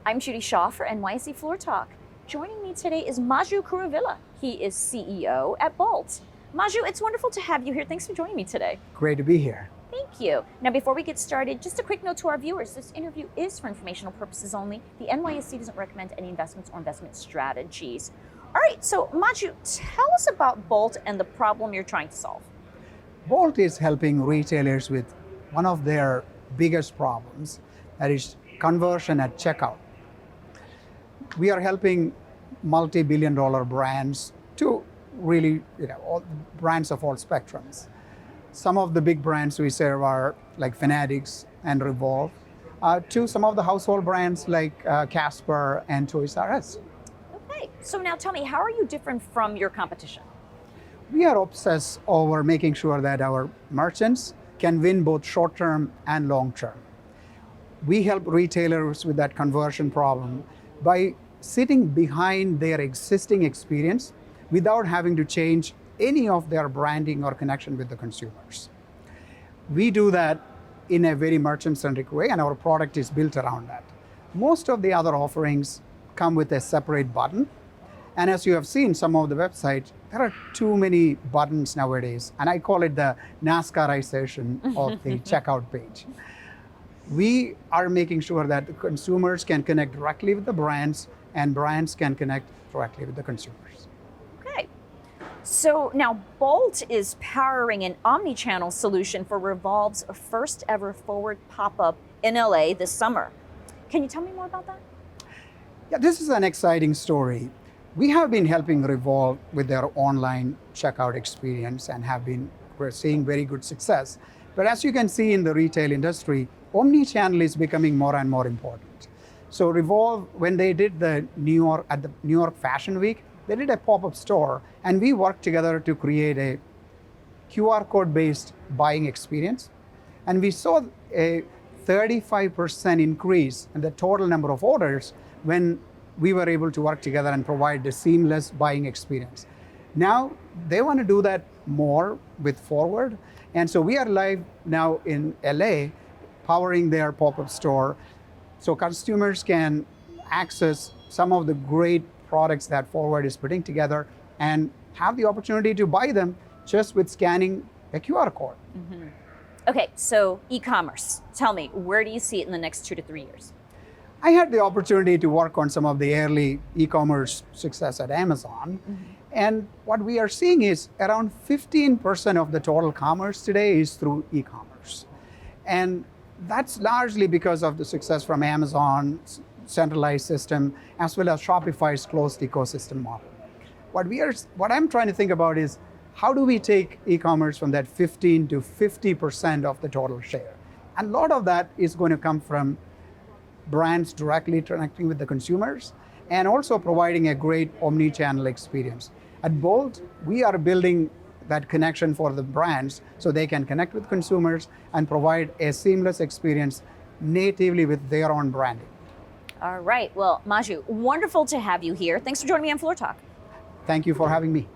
I'm Judy Shaw for NYSE Floor Talk. Joining me today is Maju Kuruvilla. He is CEO at Bolt. Maju, it's wonderful to have you here. Thanks for joining me today. Great to be here. Thank you. Now, before we get started, just a quick note to our viewers. This interview is for informational purposes only. The NYSE doesn't recommend any investments or investment strategies. All right, so Maju, tell us about Bolt and the problem you're trying to solve. Bolt is helping retailers with one of their biggest problems, that is conversion at checkout. We are helping multi-billion-dollar brands to really, all brands of all spectrums. Some of the big brands we serve are like Fanatics and Revolve, to some of the household brands like Casper and Toys R Us. Okay, so now tell me, how are you different from your competition? We are obsessed over making sure that our merchants can win both short-term and long-term. We help retailers with that conversion problem by sitting behind their existing experience without having to change any of their branding or connection with the consumers. We do that in a very merchant-centric way, and our product is built around that. Most of the other offerings come with a separate button, and as you have seen some of the websites, there are too many buttons nowadays, and I call it the NASCARization of the checkout page. We are making sure that the consumers can connect directly with the brands, and brands can connect directly with the consumers. Okay. So now Bolt is powering an omni-channel solution for Revolve's first ever forward pop-up in LA this summer. Can you tell me more about that? Yeah, this is an exciting story. We have been helping Revolve with their online checkout experience and we're seeing very good success. But as you can see in the retail industry, omni-channel is becoming more and more important. So Revolve, when they did at the New York Fashion Week, they did a pop-up store, and we worked together to create a QR code-based buying experience. And we saw a 35% increase in the total number of orders when we were able to work together and provide a seamless buying experience. Now, they want to do that more with Forward. And so we are live now in LA, powering their pop-up store, so consumers can access some of the great products that Forward is putting together and have the opportunity to buy them just with scanning a QR code. Mm-hmm. Okay, so e-commerce. Tell me, where do you see it in the next 2 to 3 years? I had the opportunity to work on some of the early e-commerce success at Amazon. Mm-hmm. And what we are seeing is around 15% of the total commerce today is through e-commerce. And that's largely because of the success from Amazon's centralized system, as well as Shopify's closed ecosystem model. What I'm trying to think about is, how do we take e-commerce from that 15 to 50% of the total share? And a lot of that is going to come from brands directly connecting with the consumers and also providing a great omni-channel experience. At Bolt, we are building that connection for the brands so they can connect with consumers and provide a seamless experience natively with their own branding. All right, well, Maju, wonderful to have you here. Thanks for joining me on Floor Talk. Thank you for having me.